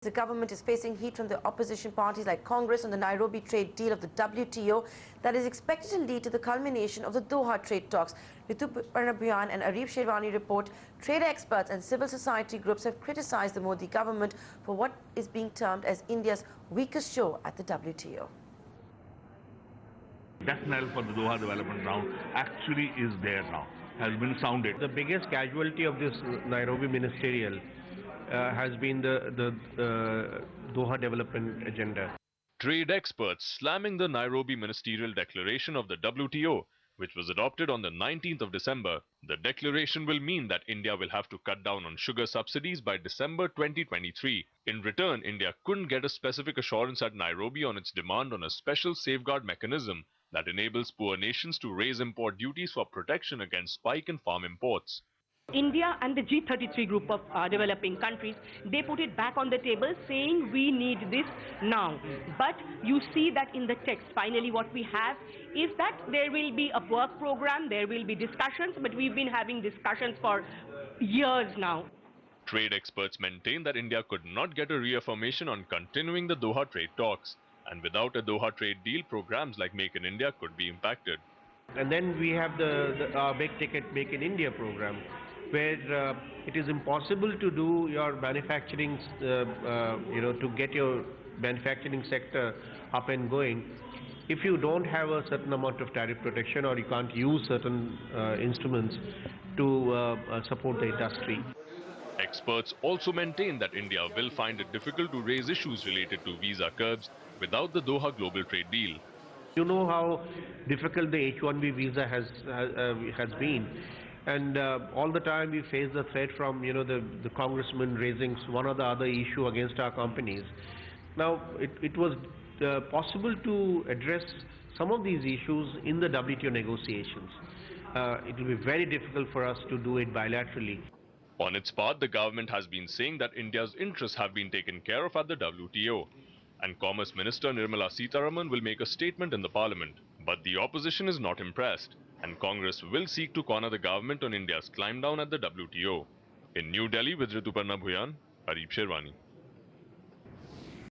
The government is facing heat from the opposition parties like Congress on the Nairobi trade deal of the WTO that is expected to lead to the culmination of the Doha trade talks. Rituparna Bhuyan and Areeb Sherwani report trade experts and civil society groups have criticized the Modi government for what is being termed as India's weakest show at the WTO. Death knell for the Doha development round actually is there now, has been sounded. The biggest casualty of this Nairobi ministerial has been the Doha development agenda. Trade experts slamming the Nairobi ministerial declaration of the WTO, which was adopted on the 19th of December. The declaration will mean that India will have to cut down on sugar subsidies by December 2023. In return, India couldn't get a specific assurance at Nairobi on its demand on a special safeguard mechanism that enables poor nations to raise import duties for protection against spike in farm imports. India and the G33 group of developing countries, they put it back on the table saying we need this now. But you see that in the text, finally what we have is that there will be a work program, there will be discussions, but we've been having discussions for years now. Trade experts maintain that India could not get a reaffirmation on continuing the Doha trade talks, and without a Doha trade deal, programs like Make in India could be impacted. And then we have the big ticket Make in India program, where it is impossible to do your manufacturing, to get your manufacturing sector up and going if you don't have a certain amount of tariff protection, or you can't use certain instruments to support the industry. Experts also maintain that India will find it difficult to raise issues related to visa curbs without the Doha global trade deal. You know how difficult the H-1B visa has been. And all the time we face the threat from, the congressman raising one or the other issue against our companies. Now, it was possible to address some of these issues in the WTO negotiations. It will be very difficult for us to do it bilaterally. On its part, the government has been saying that India's interests have been taken care of at the WTO. And Commerce Minister Nirmala Sitharaman will make a statement in the parliament. But the opposition is not impressed, and Congress will seek to corner the government on India's climb down at the WTO. In New Delhi with Rituparna Bhuyan Areeb Sherwani.